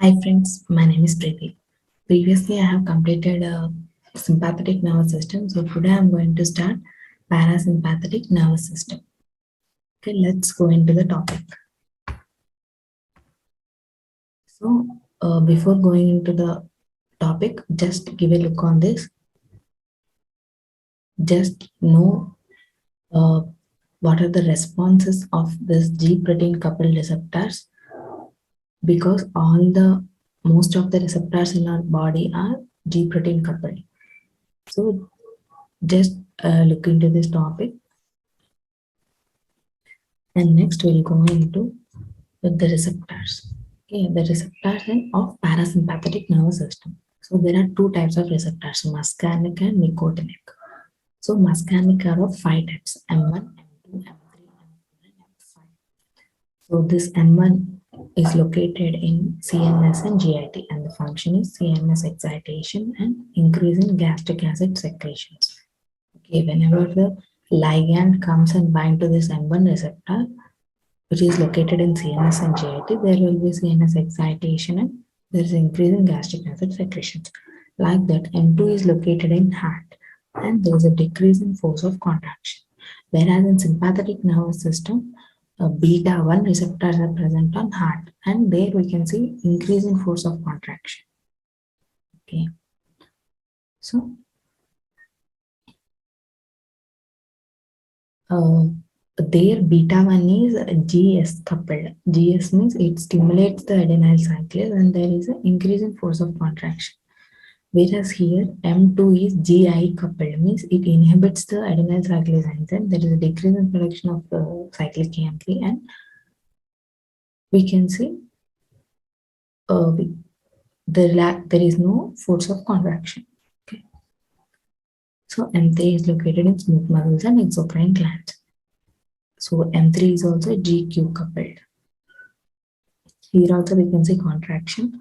Hi friends, my name is Preeti. Previously, I have completed a sympathetic nervous system. So today I'm going to start parasympathetic nervous system. Okay, let's go into the topic. So before going into the topic, just give a look on this. Just know uh, what are the responses of this G protein coupled receptors, because most of the receptors in our body are G protein coupled. So just look into this topic, and next we'll go into the receptors. Okay, the receptors of parasympathetic nervous system. So there are two types of receptors, muscarinic and nicotinic. So muscarinic are of five types: M1, M2, M3, M4, and M5. So this M1 is located in CNS and GIT, and the function is CNS excitation and increase in gastric acid secretions. Okay, whenever the ligand comes and bind to this M1 receptor, which is located in CNS and GIT, there will be CNS excitation and there is increase in gastric acid secretions. Like that, M2 is located in heart and there is a decrease in force of contraction. Whereas in sympathetic nervous system, beta 1 receptors are present on heart, and there we can see increase in force of contraction. Okay, so their beta 1 is GS coupled. GS means it stimulates the adenyl cyclase and there is an increase in force of contraction. Whereas here M2 is GI coupled, means it inhibits the adenyl cyclase enzyme. There is a decrease in production of cyclic AMP, and we can see there is no force of contraction. Okay. So M3 is located in smooth muscles and exocrine glands. So M3 is also GQ coupled. Here also we can see contraction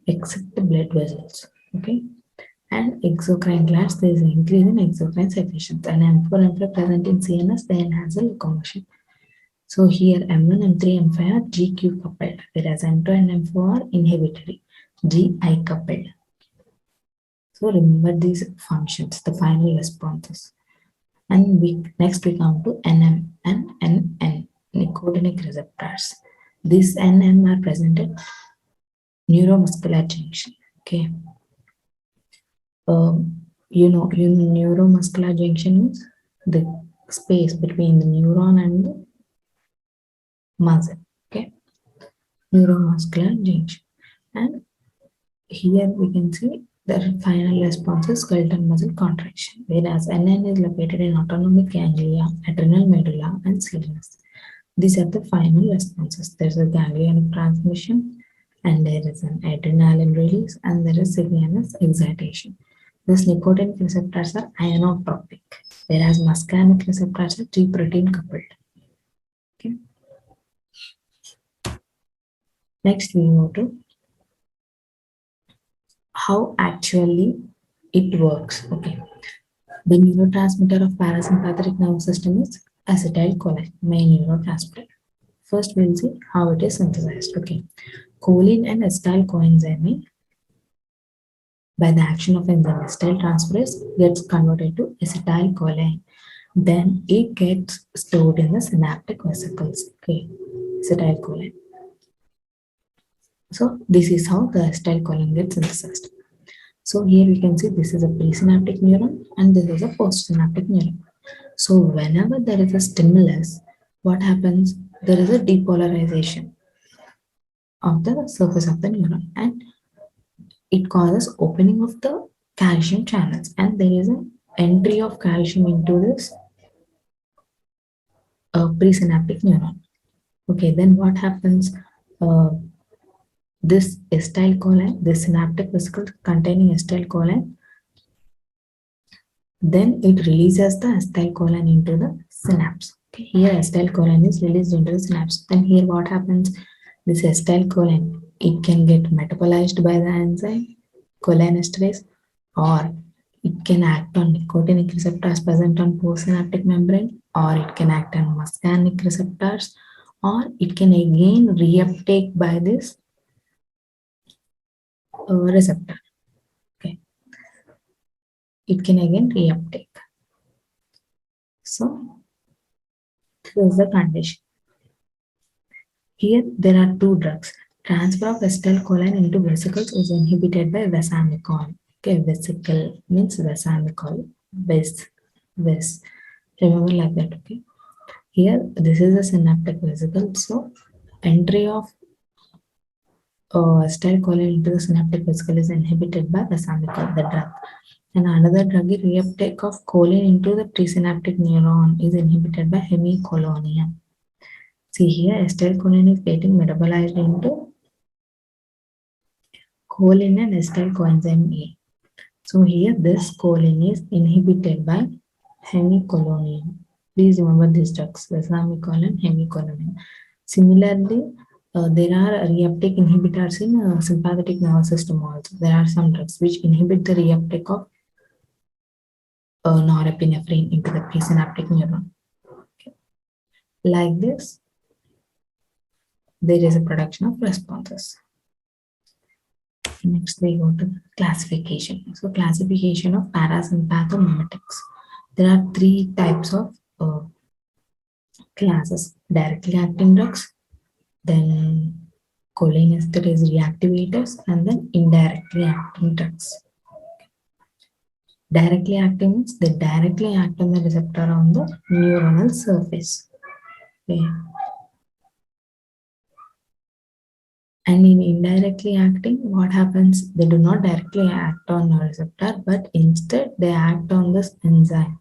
except the blood vessels. Okay. And exocrine glands, there is an increase in exocrine secretions. And M4 and M5 present in CNS, they enhance the locomotion. So here M1, M3, M5 are GQ coupled, whereas M2 and M4 are inhibitory, GI coupled. So remember these functions, the final responses. And next we come to NM and NN, nicotinic receptors. These NM are present at neuromuscular junction. Okay. Neuromuscular junction is the space between the neuron and the muscle. Okay. Neuromuscular junction. And here we can see the final response is skeletal muscle contraction, whereas NN is located in autonomic ganglia, adrenal medulla, and CNS. These are the final responses. There is a ganglionic transmission, and there is an adrenaline release, and there is CNS excitation. These nicotinic receptors are ionotropic, whereas muscarinic receptors are G protein coupled. Okay. Next, we move to how actually it works. Okay, the neurotransmitter of parasympathetic nervous system is acetylcholine, main neurotransmitter. First, we'll see how it is synthesized. Okay, choline and acetyl coenzyme, by the action of enzyme acetyltransferase, gets converted to acetylcholine. Then it gets stored in the synaptic vesicles. Okay, acetylcholine. So this is how the acetylcholine gets synthesized. So here we can see this is a presynaptic neuron and this is a postsynaptic neuron. So whenever there is a stimulus, what happens? There is a depolarization of the surface of the neuron, and it causes opening of the calcium channels, and there is an entry of calcium into this presynaptic neuron. Okay, then what happens? This acetylcholine, this synaptic vesicle containing acetylcholine, then it releases the acetylcholine into the synapse. Okay, here acetylcholine is released into the synapse. Then here what happens? This acetylcholine, it can get metabolized by the enzyme cholinesterase, or it can act on nicotinic receptors present on postsynaptic membrane, or it can act on muscarinic receptors, or it can again reuptake by this receptor. Okay, it can again reuptake. So this is the condition. Here there are two drugs. Transfer of acetylcholine into vesicles is inhibited by vasamicol. Okay, vesicle means vasamicol. Ves. Remember like that. Okay. Here this is a synaptic vesicle. So entry of acetylcholine into the synaptic vesicle is inhibited by vasamicol, the drug. And another drug is reuptake of choline into the presynaptic neuron is inhibited by hemicolonium. See here, acetylcholine is getting metabolized into choline and acetyl coenzyme A. So here this choline is inhibited by hemicolonium. Please remember these drugs, vasamicol and hemicolonium. Similarly, there are reuptake inhibitors in sympathetic nervous system also. There are some drugs which inhibit the reuptake of norepinephrine into the presynaptic neuron. Okay. Like this, there is a production of responses. Next, we go to classification. So, classification of parasympathomimetics. There are three types of classes: directly acting drugs, then cholinesterase reactivators, and then indirectly acting drugs. Directly acting means they directly act on the receptor on the neuronal surface. Okay. And in indirectly acting, what happens? They do not directly act on the receptor, but instead they act on this enzyme.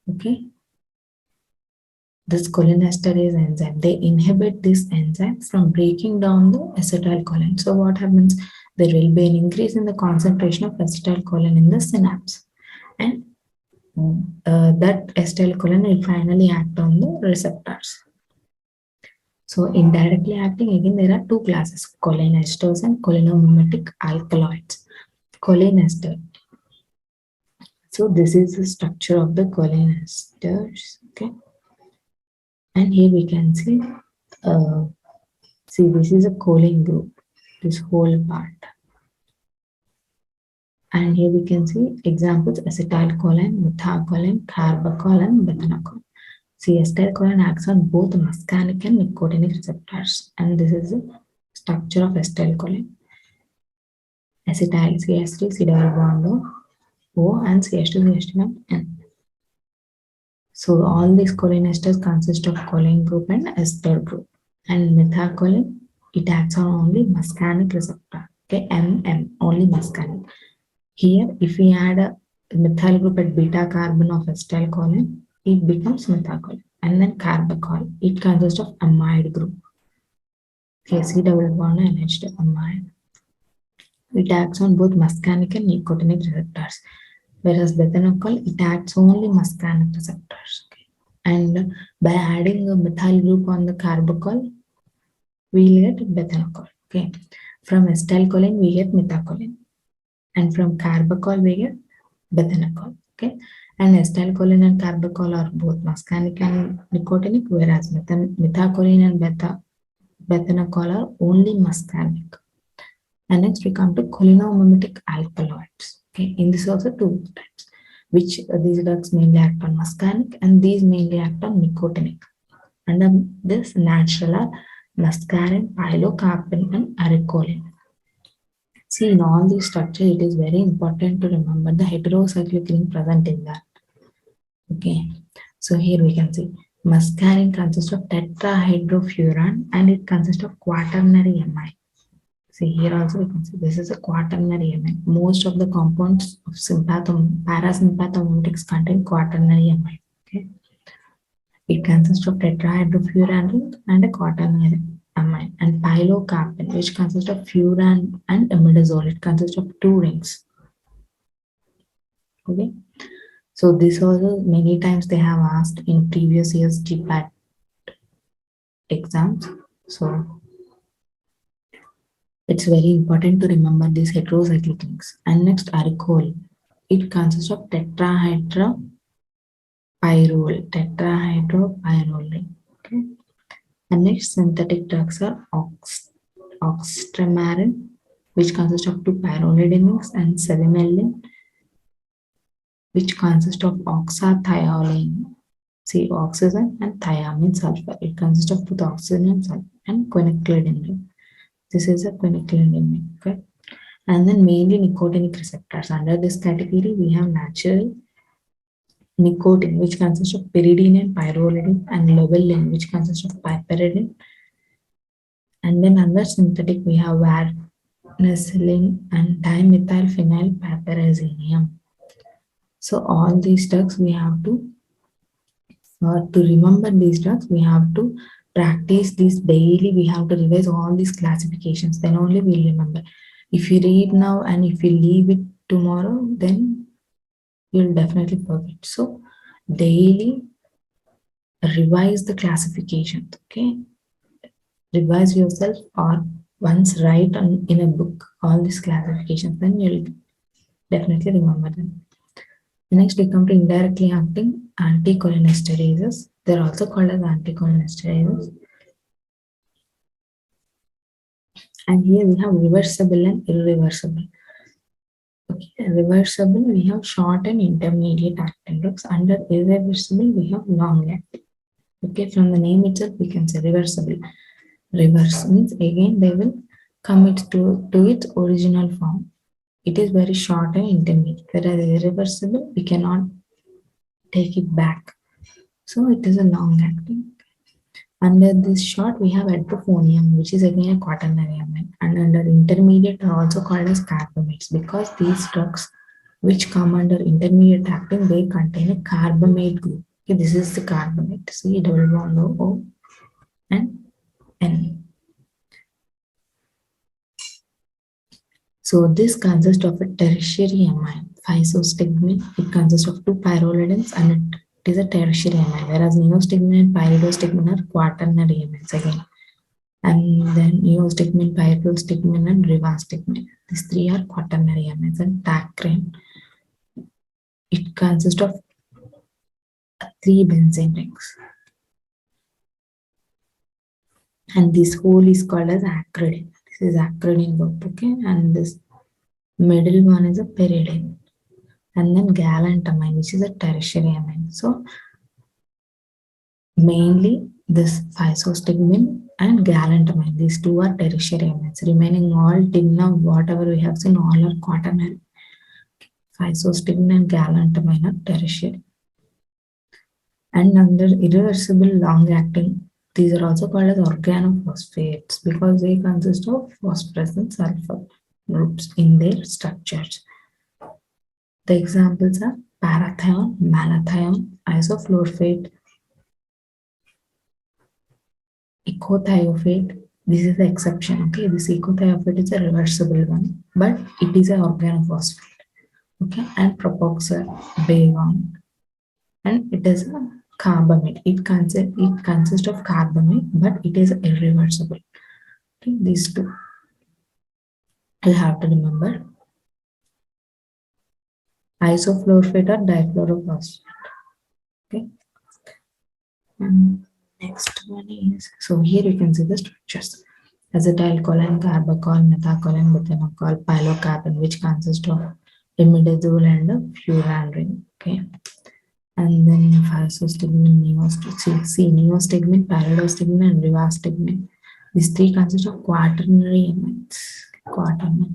Okay. This cholinesterase enzyme, they inhibit this enzyme from breaking down the acetylcholine. So what happens? There will be an increase in the concentration of acetylcholine in the synapse. And that acetylcholine will finally act on the receptors. So indirectly acting, again there are two classes, cholinesterase and cholinomimetic alkaloids. Cholinesterase. So this is the structure of the cholinesterase. Okay. And here we can see, this is a choline group, this whole part. And here we can see examples: acetylcholine, methacholine, carbachol, and bethanachol. See, acetylcholine acts on both muscarinic and nicotinic receptors. And this is the structure of acetylcholine. Acetyl CH3, C double bond O, and CH2, CH2, N. So all these cholinesters consist of choline group and ester group. And methacholine, it acts on only muscarinic receptor. Okay, MM, only muscarinic. Here, if we add a methyl group at beta carbon of acetylcholine, it becomes methacholine. And then carbachol, it consists of amide group. Okay, C double bond and H amide. It acts on both muscarinic and nicotinic receptors. Whereas bethanachol, it acts only muscarinic receptors. Okay. And by adding a methyl group on the carbachol, we get bethanachol. Okay. From acetylcholine, we get methacholine. And from carbachol, we get bethanachol. Okay. And acetylcholine and carbachol are both muscarinic and nicotinic, whereas methacholine and bethanachol are only muscarinic. And next we come to cholinomimetic alkaloids. Okay, in this also two types, which these drugs mainly act on muscarinic and these mainly act on nicotinic. Under this natural are muscarine, pilocarpine, and aricoline. See, in all these structures, it is very important to remember the heterocyclic ring present in that. Okay, so here we can see muscarine consists of tetrahydrofuran and it consists of quaternary amine. See, here also we can see this is a quaternary amine. Most of the compounds of parasympathomimetics contain quaternary amine. Okay, it consists of tetrahydrofuran and a quaternary amine, and pilocarpine, which consists of furan and imidazole. It consists of two rings. Okay, so this also many times they have asked in previous years GPAT exams. So it's very important to remember these heterocyclic rings. And next, aricol. It consists of tetrahydropyrrole ring. Okay. And next, synthetic drugs are oxtramarin, which consists of 2 pyrrolidinics, and 7-Lin, which consists of oxathiolane, see oxygen, and thiamine sulfur. It consists of both oxygen and sulfur, and quinacridine. This is a quinacridine. Okay. And then mainly nicotinic receptors. Under this category, we have natural nicotine, which consists of pyridine and pyrrolidine, and lobelin, which consists of piperidine. And then under synthetic, we have varenicline and dimethylphenylpiperazinium. So all these drugs we have to remember these drugs, we have to practice this daily. We have to revise all these classifications. Then only we'll remember. If you read now and if you leave it tomorrow, then you'll definitely forget. So daily revise the classifications. Okay, revise yourself, or once write in a book all these classifications, then you'll definitely remember them. Next, we come to indirectly acting anticholinesterases. They're also called as anticholinesterases. And here we have reversible and irreversible. Okay, reversible, we have short and intermediate acting drugs. Under irreversible, we have long acting. Okay, from the name itself, we can say reversible. Reverse means again they will come to its original form. It is very short and intermediate. Whereas irreversible, we cannot take it back. So it is a long acting. Under this short, we have edrophonium, which is again a quaternary amine. And under intermediate are also called as carbamates, because these drugs which come under intermediate acting, they contain a carbamate group. Okay, this is the carbamate. See, double bond O and N. So this consists of a tertiary amine, physostigmine. It consists of 2 pyrrolidins and it is a tertiary amine, whereas neostigmine and pyridostigmine are quaternary amines again. And then neostigmine, pyridostigmine, and rivastigmine. These 3 are quaternary amines. And tacrane, it consists of 3 benzene rings. And this whole is called as acridine. This is acridine group, okay? And this middle one is a pyridine. And then galantamine, which is a tertiary amine. So mainly this physostigmine and galantamine, these 2 are tertiary amines. Remaining all till now, whatever we have seen, all are quaternary. Physostigmine and galantamine are tertiary. And under irreversible long acting, these are also called as organophosphates because they consist of phosphorus and sulfur groups in their structures. The examples are parathion, malathion, isofluorphate, ecothiophyte. This is the exception. Okay, this ecothiophyte is a reversible one, but it is an organophosphate. Okay, and propoxyl-BAVON, and it is a carbamate. It consists of carbamate, but it is irreversible. Okay, these 2 you have to remember. Isofluorphate or difluorophosphate. Okay. And next one is, so here you can see the structures. Acetylcholine, carbachol, methacholine, methanocol, pilocarpine, which consist of imidazole and a furanrine. Okay. And then physostigmine, neostigmine, pyridostigmine, and rivastigmine. These 3 consist of quaternary amines. Quaternary.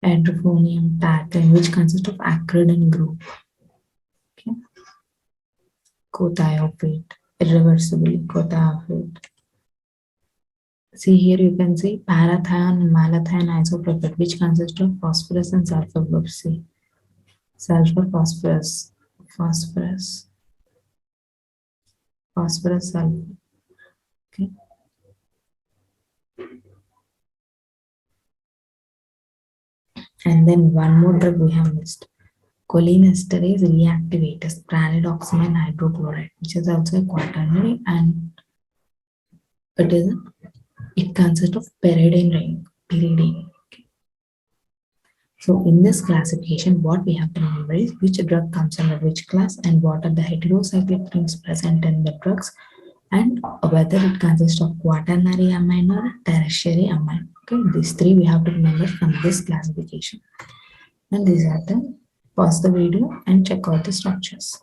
Edrophonium, tacrane, which consists of acridine group. Okay. Ecothiophyte, irreversible ecothiophyte. See here you can see parathion and malathion isopropyl, which consists of phosphorus and sulfur groups. See, sulfur, phosphorus, sulfur. Okay. And then one more drug we have missed. Cholinesterase reactivators, pranidoxamine hydrochloride, which is also a quaternary, and it consists of pyridine ring. Okay. So in this classification, what we have to remember is which drug comes under which class and what are the heterocyclic rings present in the drugs and whether it consists of quaternary amine or tertiary amine. Okay, these three we have to remember from this classification. And these are the, pause the video and check out the structures.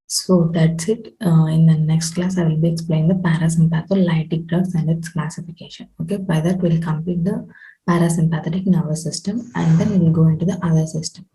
So that's it. In the next class, I will be explaining the parasympatholytic drugs and its classification. Okay, by that we'll complete the parasympathetic nervous system and then we will go into the other system.